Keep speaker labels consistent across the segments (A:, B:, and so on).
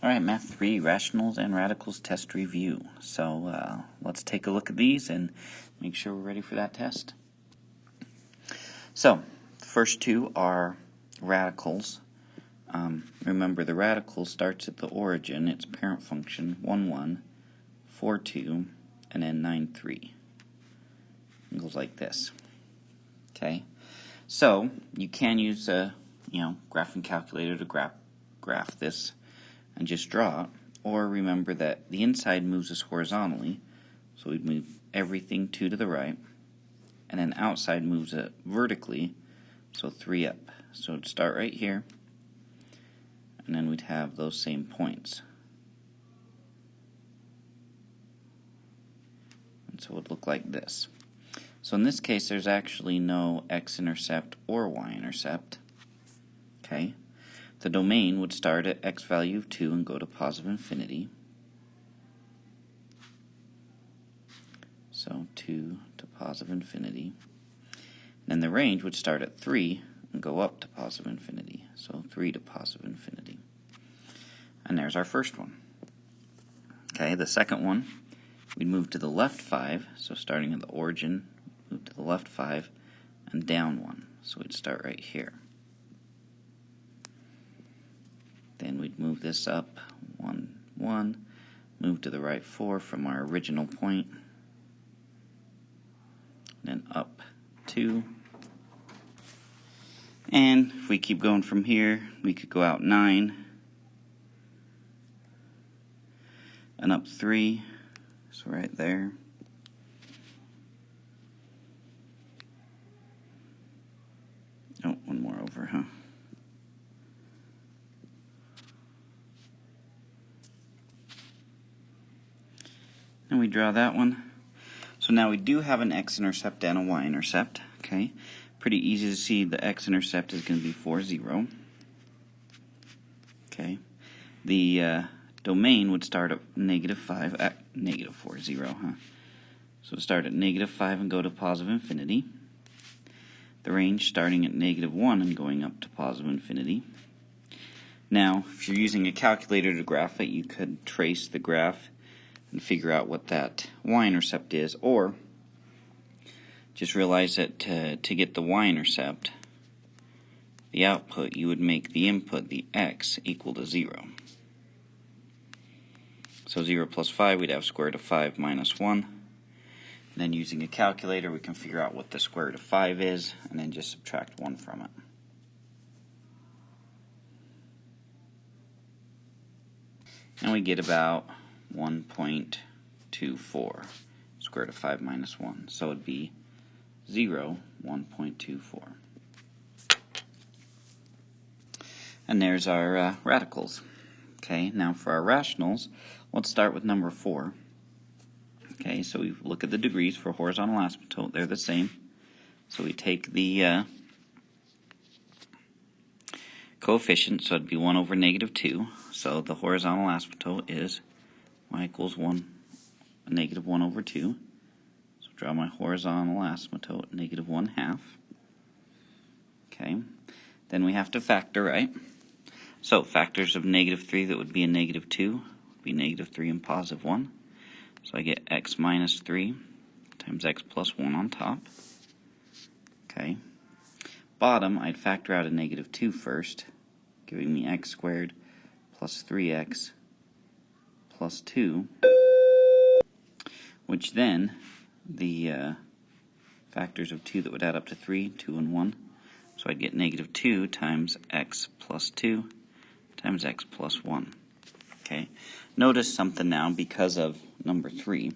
A: Alright, Math 3, Rationals and Radicals Test Review. So let's take a look at these and make sure we're ready for that test. So, the first two are radicals. Remember, the radical starts at the origin, its parent function, 1, 1, 4, 2, and then 9, 3. It goes like this. Okay? So, you can use a graphing calculator to graph this and just draw it, or remember that the inside moves us horizontally, so we'd move everything 2 to the right, and then outside moves it vertically, so 3 up. So it'd start right here, and then we'd have those same points. And so it would look like this. So in this case, there's actually no x-intercept or y-intercept. Okay? The domain would start at x value of 2 and go to positive infinity. So 2 to positive infinity. Then the range would start at 3 and go up to positive infinity. So 3 to positive infinity. And there's our first one. Okay, the second one, we'd move to the left 5. So starting at the origin, move to the left 5 and down 1. So we'd start right here. Then we'd move this up 1, 1, move to the right 4 from our original point, then up 2. And if we keep going from here, we could go out 9 and up 3, so right there. Oh, one more over, huh? And we draw that one. So now we do have an x-intercept and a y-intercept. Okay, pretty easy to see the x-intercept is going to be 4, 0. Okay, the domain would start at -5 at -4, 0, huh? So start at -5 and go to positive infinity. The range starting at -1 and going up to positive infinity. Now, if you're using a calculator to graph it, you could trace the graph and figure out what that y-intercept is, or just realize that to get the y-intercept, the output, you would make the input, the x, equal to 0. So 0 plus 5, we'd have square root of 5 minus 1. And then using a calculator, we can figure out what the square root of 5 is, and then just subtract 1 from it. And we get about 1.24, square root of 5 minus 1. So it'd be 0, 1.24. And there's our radicals. Okay, now for our rationals, let's start with number 4. Okay, so we look at the degrees for horizontal asymptote. They're the same. So we take the coefficient, so it'd be 1 over -2. So the horizontal asymptote is y equals 1, -1 over 2. So draw my horizontal asymptote, -1/2. Okay, then we have to factor, right? So factors of -3, that would be a -2, would be -3 and +1. So I get x minus 3 times x plus 1 on top. Okay. Bottom, I'd factor out a -2 first, giving me x squared plus 3x plus 2, which then the factors of 2 that would add up to 3, 2 and 1. So I'd get -2 times x plus 2 times x plus 1. Okay. Notice something now because of number 3.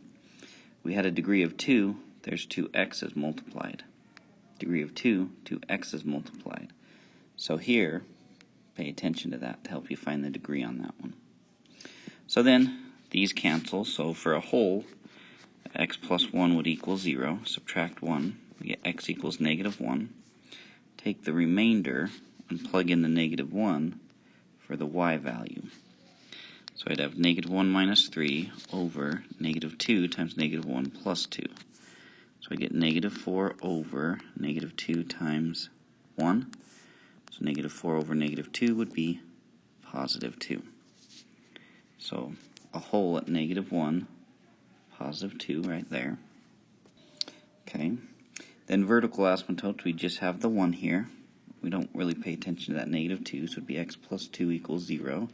A: We had a degree of 2, there's 2 x's multiplied. Degree of 2, 2 x's multiplied. So here, pay attention to that to help you find the degree on that one. So then, these cancel, so for a whole, x plus 1 would equal 0. Subtract 1, we get x equals -1. Take the remainder and plug in the -1 for the y value. So I'd have -1 minus 3 over -2 times -1 plus 2. So I get -4 over -2 times 1. So -4 over -2 would be +2. So a whole at -1, +2 right there. Okay. Then vertical asymptotes, we just have the 1 here. We don't really pay attention to that -2, so it would be x plus 2 equals 0,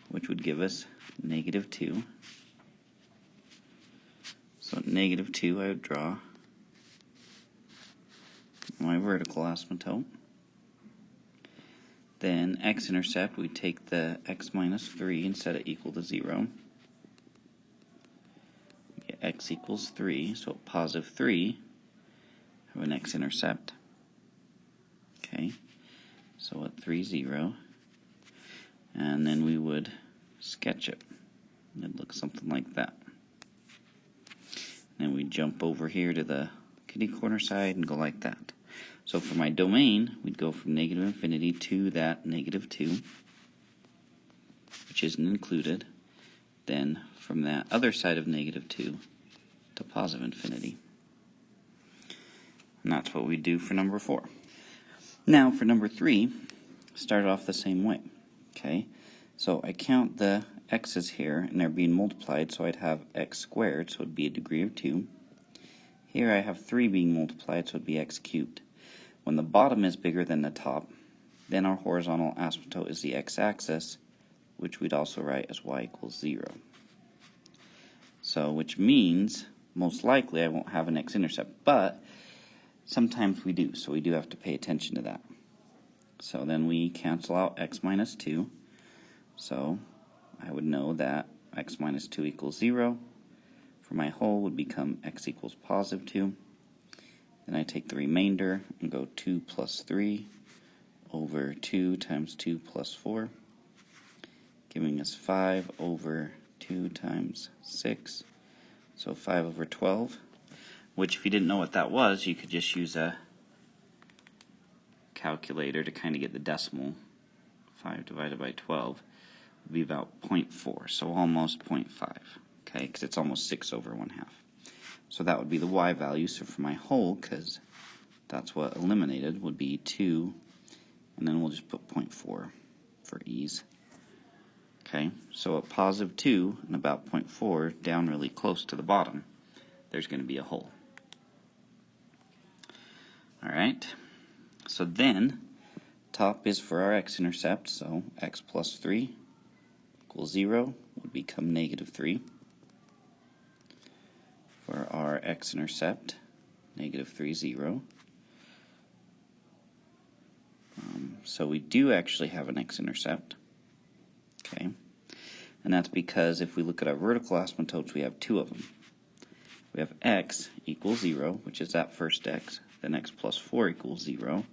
A: which would give us -2. So at -2, I would draw my vertical asymptote. Then x-intercept, we take the x minus 3 and set it equal to 0. We get x equals 3, so at +3, have an x-intercept. Okay, so at 3, 0. And then we would sketch it. It'd look something like that. Then we jump over here to the kitty corner side and go like that. So for my domain, we'd go from -infinity to that -2, which isn't included. Then from that other side of -2 to +infinity. And that's what we do for number 4. Now for number 3, start off the same way. Okay, so I count the x's here, and they're being multiplied, so I'd have x squared, so it would be a degree of 2. Here I have 3 being multiplied, so it would be x cubed. When the bottom is bigger than the top, then our horizontal asymptote is the x-axis, which we'd also write as y equals 0. So, which means, most likely I won't have an x-intercept, but sometimes we do, so we do have to pay attention to that. So then we cancel out x minus 2, so I would know that x minus 2 equals 0. For my whole would become x equals +2. Then I take the remainder and go 2 plus 3 over 2 times 2 plus 4, giving us 5 over 2 times 6, so 5 over 12, which if you didn't know what that was, you could just use a calculator to kind of get the decimal. 5 divided by 12 would be about 0.4, so almost 0.5, okay, because it's almost 6 over 1/2. So that would be the y value. So for my whole, because that's what eliminated, would be 2, and then we'll just put 0.4 for ease. Okay, so at +2 and about 0.4, down really close to the bottom, there's going to be a hole. Alright, so then, top is for our x-intercept, so x plus 3 equals 0 would become -3. For our x-intercept, -3, 0. So we do actually have an x-intercept. Okay, and that's because if we look at our vertical asymptotes, we have 2 of them. We have x equals 0, which is that first x, then x plus 4 equals 0,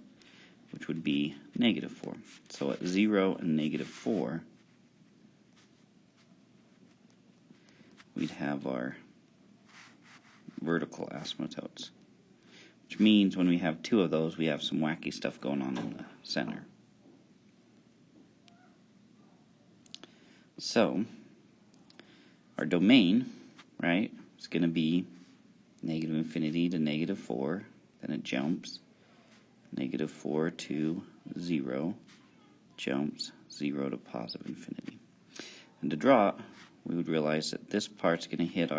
A: which would be -4. So at 0 and -4, we'd have our vertical asymptotes, which means when we have 2 of those, we have some wacky stuff going on in the center. So our domain, right, is going to be -infinity to -4, then it jumps, -4 to 0, jumps 0 to +infinity. And to draw it, we would realize that this part's going to hit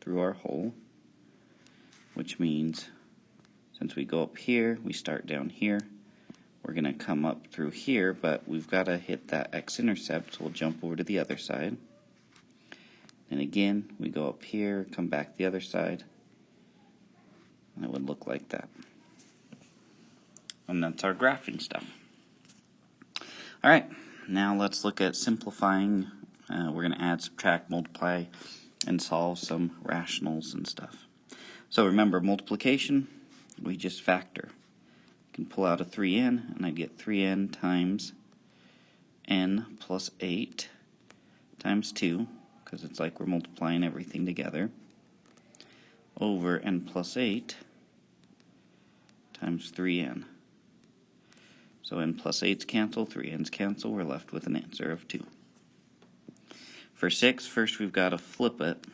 A: through our hole, which means since we go up here, we start down here. We're going to come up through here, but we've got to hit that x-intercept, so we'll jump over to the other side. And again, we go up here, come back the other side, and it would look like that. And that's our graphing stuff. Alright, now let's look at simplifying. We're going to add, subtract, multiply, and solve some rationals and stuff. So remember, multiplication, we just factor. You can pull out a 3n, and I get 3n times n plus 8 times 2, because it's like we're multiplying everything together, over n plus 8 times 3n. So n plus 8's cancel, 3n's cancel, we're left with an answer of 2. For 6, first we've got to flip it.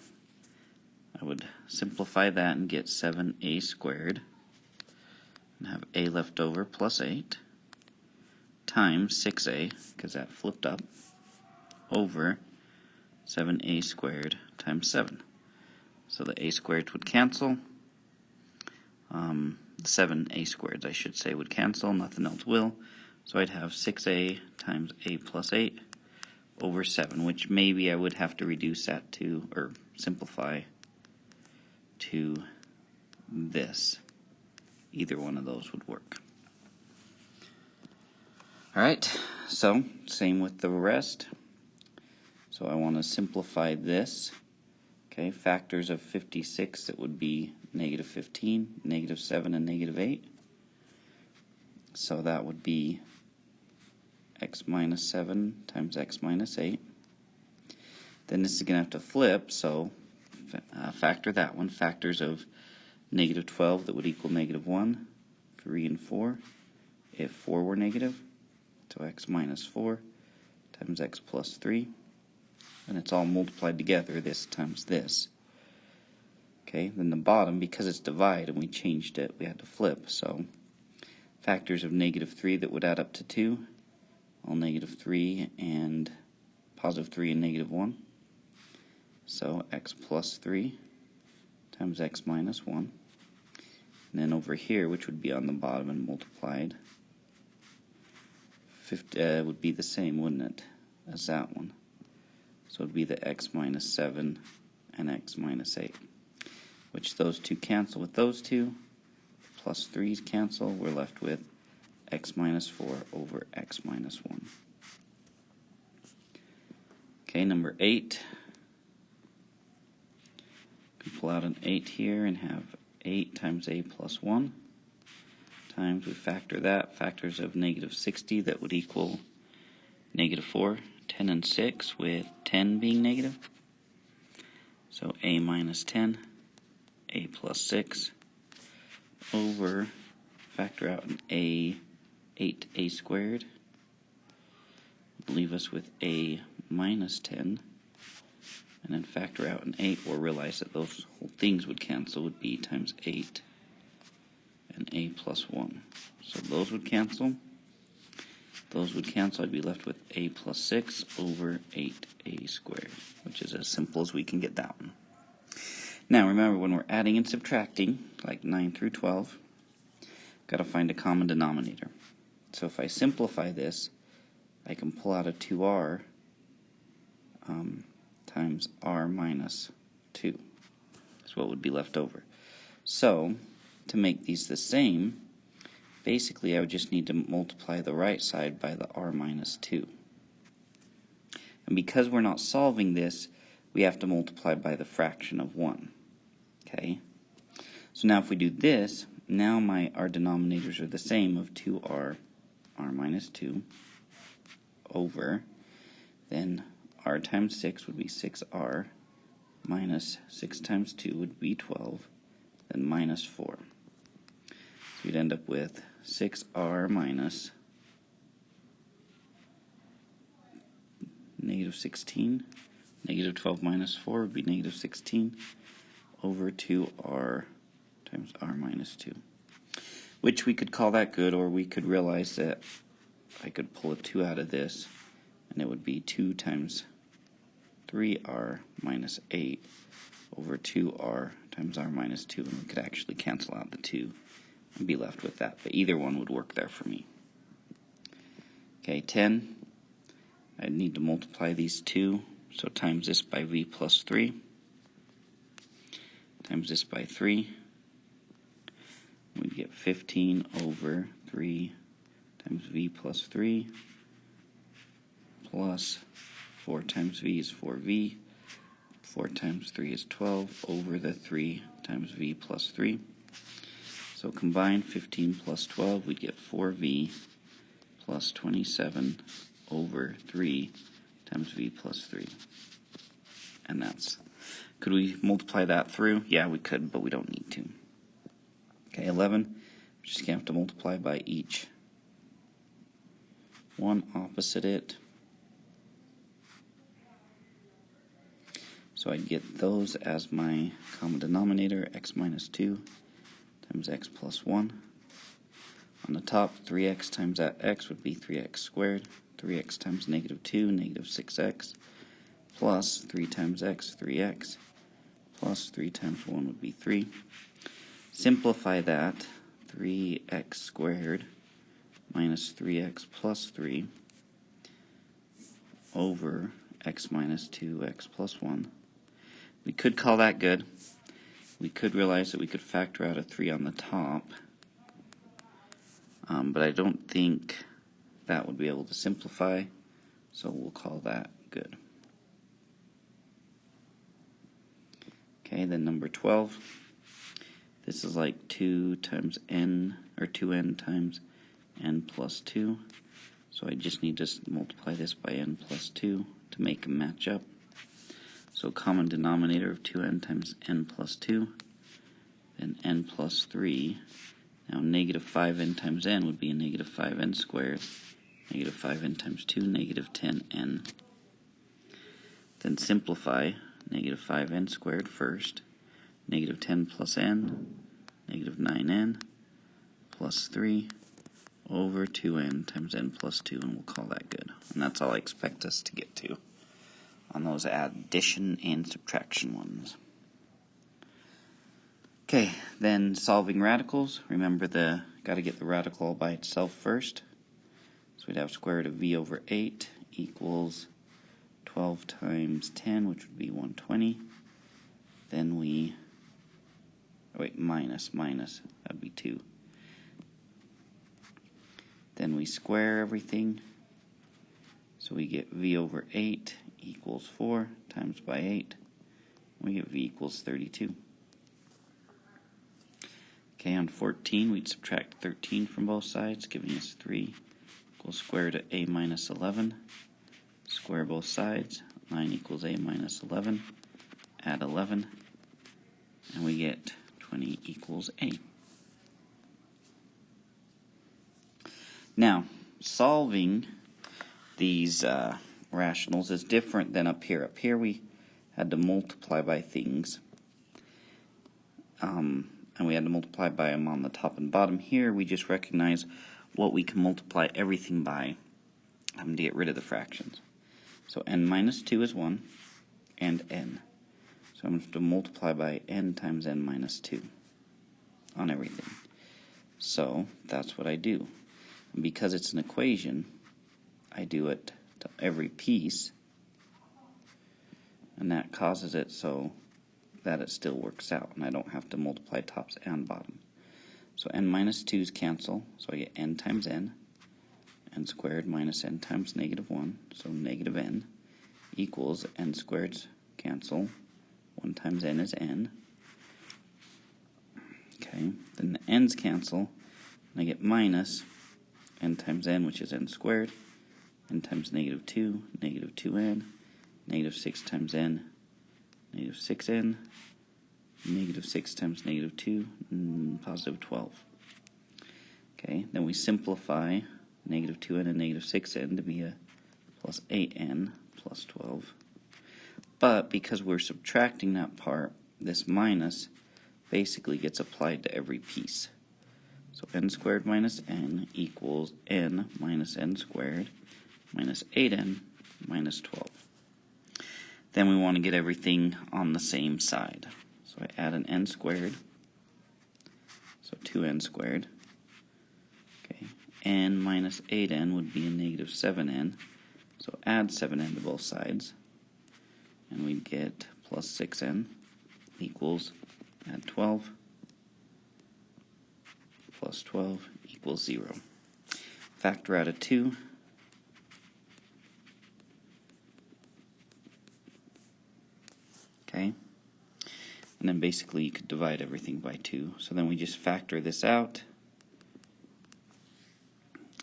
A: I would simplify that and get 7a squared, and have a left over plus 8, times 6a, because that flipped up, over 7a squared times 7. So the a squared would cancel. The 7a squareds, I should say, would cancel. Nothing else will. So I'd have 6a times a plus 8 over 7, which maybe I would have to reduce that to, or simplify to this. Either one of those would work. Alright, so same with the rest. So I want to simplify this. Okay, factors of 56, it would be negative 15, negative 7, and negative 8. So that would be x minus 7 times x minus 8. Then this is going to have to flip, so factor that one. Factors of negative 12, that would equal negative 1, 3, and 4, if 4 were negative. So x minus 4 times x plus 3. And it's all multiplied together, this times this. Okay, then the bottom, because it's divided and we changed it, we had to flip. So factors of negative 3 that would add up to 2, all negative 3 and positive 3 and negative 1. So x plus 3 times x minus 1. And then over here, which would be on the bottom and multiplied, would be the same, wouldn't it, as that one. So it would be the x minus 7 and x minus 8, which those two cancel with those two. Plus 3's cancel. We're left with x minus 4 over x minus 1. Okay, number 8. We can pull out an 8 here and have 8 times a plus 1 times, we factor that, factors of negative 60, that would equal negative 4, 10 and 6, with 10 being negative. So a minus 10, a plus 6, over, factor out an a, 8a squared, leave us with a minus 10, and then factor out an 8, or realize that those whole things would cancel, would be times 8 and a plus 1. So those would cancel. Those would cancel. I'd be left with a plus 6 over 8a squared, which is as simple as we can get that one. Now remember, when we're adding and subtracting, like 9 through 12, got to find a common denominator. So if I simplify this, I can pull out a 2r times r minus 2. That's what would be left over. So to make these the same, basically I would just need to multiply the right side by the r minus 2. And because we're not solving this, we have to multiply by the fraction of 1. Okay? So now if we do this, now our denominators are the same of 2r, r minus 2, over, then r times 6 would be 6r, minus 6 times 2 would be 12, then minus 4. So we'd end up with 6r minus negative 16. Negative 12 minus 4 would be negative 16 over 2r times r minus 2. Which we could call that good, or we could realize that I could pull a 2 out of this, and it would be 2 times 3r minus 8 over 2r times r minus 2, and we could actually cancel out the 2 and be left with that. But either one would work there for me. Okay, 10. I need to multiply these two, so times this by v plus 3, times this by 3. We get 15 over 3 times v plus 3, plus 4 times v is 4v, 4 times 3 is 12, over the 3 times v plus 3. So combine 15 plus 12, we'd get 4v plus 27 over 3 times v plus 3. And that's, could we multiply that through? Yeah, we could, but we don't need to. Okay, 11, we're just going to have to multiply by each one opposite it. So I'd get those as my common denominator, x minus 2 times x plus 1. On the top, 3x times that x would be 3x squared. 3x times negative 2, negative 6x. plus 3 times x, 3x, plus 3 times 1 would be 3. Simplify that, 3x squared minus 3x plus 3 over x minus 2x plus 1. We could call that good. We could realize that we could factor out a 3 on the top, but I don't think that would be able to simplify, so we'll call that good. Okay, then number 12. This is like 2 times n, or 2n times n plus 2. So I just need to multiply this by n plus 2 to make them match up. So common denominator of 2n times n plus 2, then n plus 3. Now negative 5n times n would be a negative 5n squared. Negative 5n times 2, negative 10n. Then simplify negative 5n squared first. Negative 10 plus n, negative 9n, plus 3, over 2n times n plus 2, and we'll call that good. And that's all I expect us to get to on those addition and subtraction ones. Okay, then solving radicals. Remember, got to get the radical all by itself first. So we'd have square root of v over 8 equals 12 times 10, which would be 120. Then we, minus, that would be 2. Then we square everything. So we get v over 8 equals 4 times by 8. We get v equals 32. Okay, on 14, we'd subtract 13 from both sides, giving us 3 equals square root of a minus 11. Square both sides. 9 equals a minus 11. Add 11. And we get 20 equals a. Now, solving these rationals is different than up here. Up here we had to multiply by things. And we had to multiply by them on the top and bottom. Here we just recognize what we can multiply everything by to get rid of the fractions. So n minus 2 is 1, and n. So I'm going to have to multiply by n times n minus 2 on everything. So that's what I do. And because it's an equation, I do it to every piece, and that causes it so that it still works out, and I don't have to multiply tops and bottom. So n minus 2's cancel, so I get n times n squared minus n times negative 1, so negative n, equals n squareds cancel, 1 times n is n. Okay, then the n's cancel, and I get minus n times n, which is n squared, n times negative 2, negative 2n, negative 6 times n, negative 6n, negative 6 times negative 2, positive 12. Okay, then we simplify negative 2n and negative 6n to be a plus 8n plus 12. But because we're subtracting that part, this minus basically gets applied to every piece. So n squared minus n equals n minus n squared minus 8n minus 12. Then we want to get everything on the same side. So I add an n squared, so 2n squared. Okay, n minus 8n would be a negative 7n, so add 7n to both sides, and we get plus 6n equals, add 12, plus 12 equals 0. Factor out of 2. Okay, and then basically you could divide everything by 2. So then we just factor this out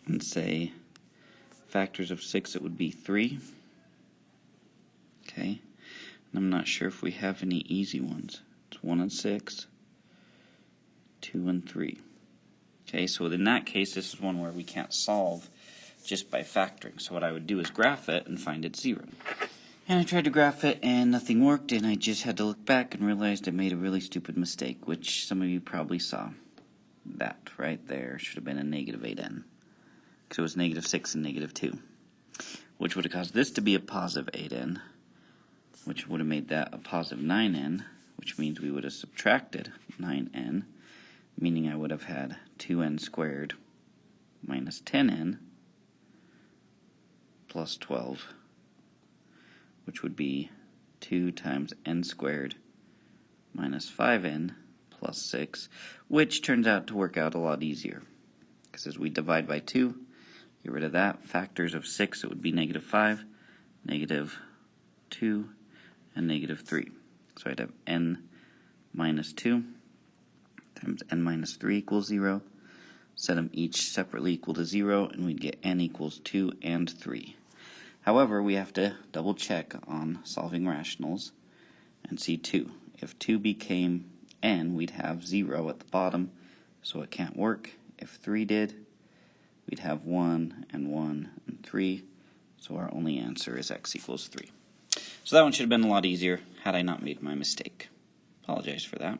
A: and say factors of 6, it would be 3. Okay, and I'm not sure if we have any easy ones. It's 1 and 6, 2 and 3. Okay, so in that case, this is one where we can't solve just by factoring. So what I would do is graph it and find its 0. And I tried to graph it and nothing worked, and I just had to look back and realized I made a really stupid mistake, which some of you probably saw. That right there should have been a negative 8n, because it was negative 6 and negative 2, which would have caused this to be a positive 8n, which would have made that a positive 9n, which means we would have subtracted 9n, meaning I would have had 2n squared minus 10n plus 12, which would be 2 times n squared minus 5n plus 6, which turns out to work out a lot easier. Because as we divide by 2, get rid of that, factors of 6, it would be negative 5, negative 2, and negative 3. So I'd have n minus 2 times n minus 3 equals 0. Set them each separately equal to 0, and we'd get n equals 2 and 3. However, we have to double check on solving rationals and see 2. If 2 became n, we'd have 0 at the bottom, so it can't work. If 3 did, we'd have 1 and 3, so our only answer is x equals 3. So that one should have been a lot easier had I not made my mistake. Apologize for that.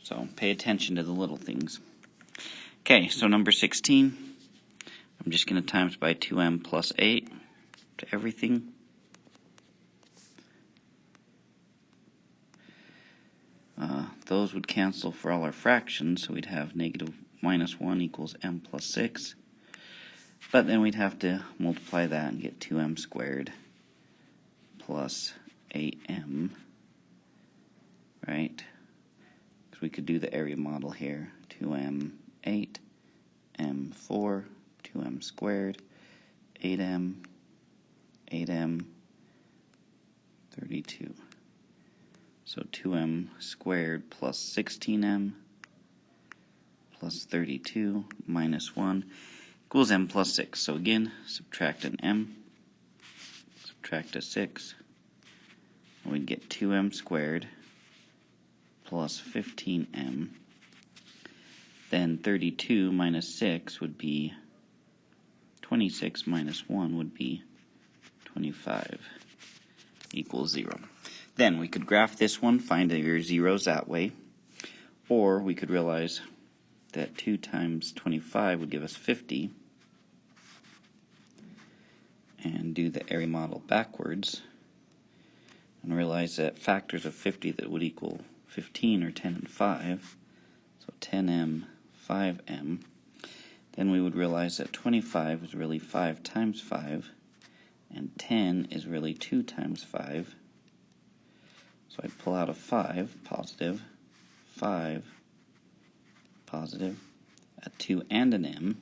A: So pay attention to the little things. Okay, so number 16, I'm just going to times by 2m plus 8 to everything. Those would cancel for all our fractions, so we'd have negative minus 1 equals m plus 6. But then we'd have to multiply that and get 2m squared plus 8m, right? Because we could do the area model here. 2m, 8, m, 4, 2m squared, 8m, 8m, 32. So 2m squared plus 16m plus 32 minus 1 equals m plus 6. So again, subtract an m, subtract a 6, and we'd get 2m squared plus 15m. Then 32 minus 6 would be 26 minus 1 would be 25 equals 0. Then we could graph this one, find your zeros that way, or we could realize that 2 times 25 would give us 50, and do the area model backwards, and realize that factors of 50 that would equal 15 are 10 and 5, so 10m, 5m. Then we would realize that 25 is really 5 times 5, and 10 is really 2 times 5. So I'd pull out a 5, positive, 5, positive, a 2 and an m,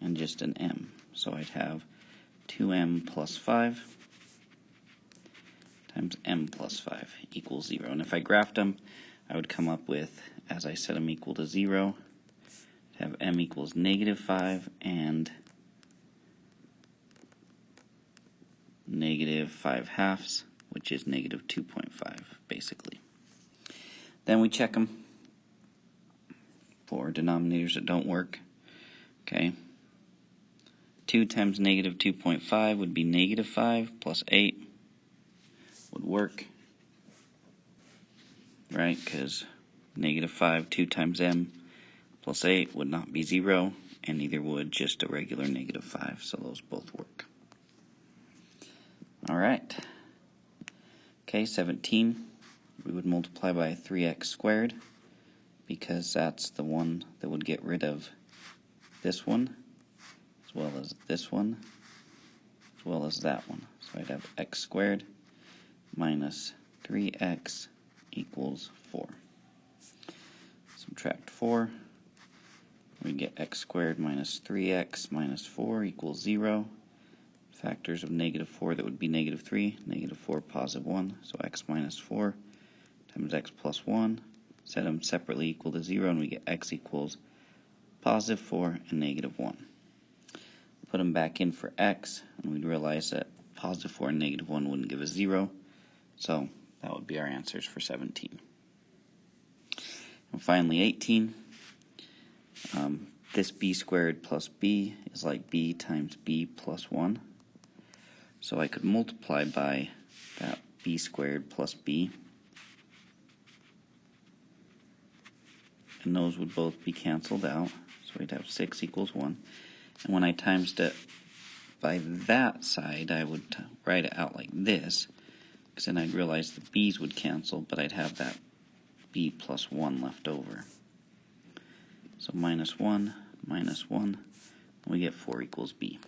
A: and just an m. So I'd have 2m plus 5 times m plus 5 equals 0. And if I graphed them, I would come up with, as I set them equal to 0, have m equals negative 5 and negative 5 halves, which is negative 2.5, basically. Then we check them for denominators that don't work. Okay. 2 times negative 2.5 would be negative 5 plus 8 would work, right? Because negative 5, 2 times m plus 8 would not be 0, and neither would just a regular negative 5, so those both work. Alright. Okay, 17, we would multiply by 3x squared, because that's the one that would get rid of this one, as well as this one, as well as that one. So I'd have x squared minus 3x equals 4. Subtract 4, we get x squared minus 3x minus 4 equals 0. Factors of negative 4, that would be negative 3, negative 4, positive 1, so x minus 4 times x plus 1. Set them separately equal to 0, and we get x equals positive 4 and negative 1. Put them back in for x, and we'd realize that positive 4 and negative 1 wouldn't give us 0, so that would be our answers for 17. And finally 18, this b squared plus b is like b times b plus 1. So I could multiply by that b squared plus b, and those would both be canceled out, so we'd have 6 equals 1. And when I times it by that side, I would write it out like this, because then I'd realize the b's would cancel, but I'd have that b plus 1 left over. So minus 1, and we get 4 equals b.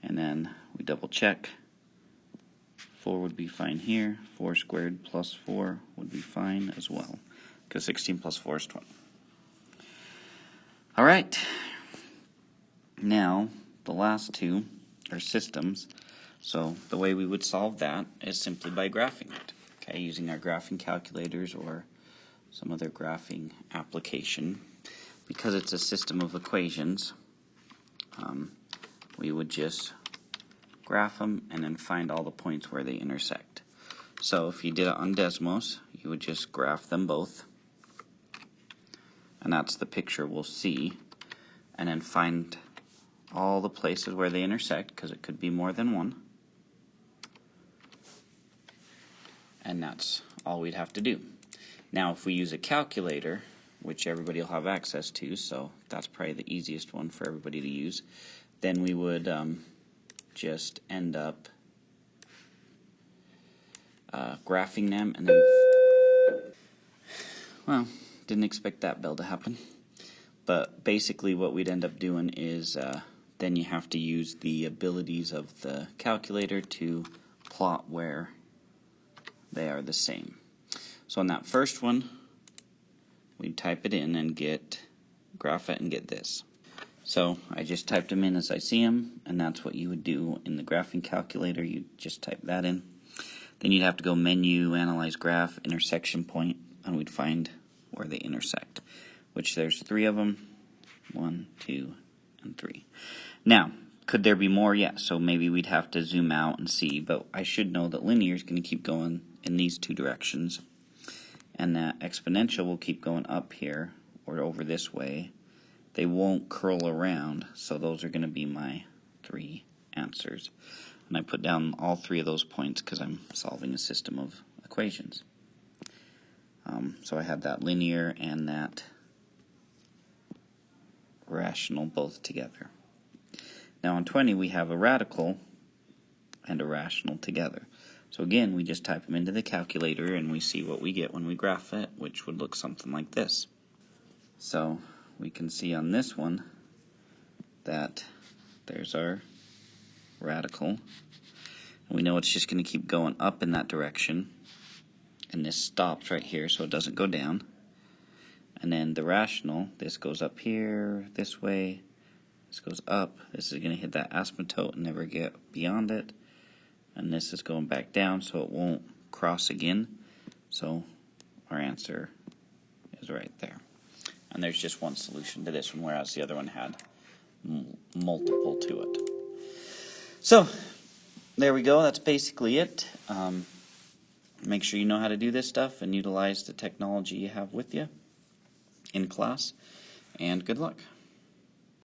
A: And then we double check. 4 would be fine here. 4 squared plus 4 would be fine as well, because 16 plus 4 is 20. All right. Now, the last two are systems. So the way we would solve that is simply by graphing it. Okay, using our graphing calculators or some other graphing application. Because it's a system of equations, we would just graph them and then find all the points where they intersect. So if you did it on Desmos, you would just graph them both, and that's the picture we'll see, and then find all the places where they intersect, because it could be more than one, and that's all we'd have to do. Now if we use a calculator, which everybody will have access to, so that's probably the easiest one for everybody to use, then we would just end up graphing them, and then, well, didn't expect that bell to happen. But basically what we'd end up doing is then you have to use the abilities of the calculator to plot where they are the same. So on that first one, we type it in and graph it and get this. So I just typed them in as I see them, and that's what you would do in the graphing calculator. You'd just type that in. Then you'd have to go menu, analyze graph, intersection point, and we'd find where they intersect, which there's 3 of them. 1, 2, and 3. Now, could there be more? Yeah, so maybe we'd have to zoom out and see, but I should know that linear is going to keep going in these 2 directions, and that exponential will keep going up here or over this way. They won't curl around, so those are going to be my 3 answers. And I put down all 3 of those points because I'm solving a system of equations. So I had that linear and that rational both together. Now on 20 we have a radical and a rational together. So again, we just type them into the calculator and we see what we get when we graph it, which would look something like this. So we can see on this one that there's our radical. And we know it's just going to keep going up in that direction. And this stops right here so it doesn't go down. And then the rational, this goes up here, this way, this goes up. This is going to hit that asymptote and never get beyond it. And this is going back down so it won't cross again. So our answer is right there. And there's just one solution to this one, whereas the other one had multiple to it. So there we go. That's basically it. Make sure you know how to do this stuff and utilize the technology you have with you in class. And good luck.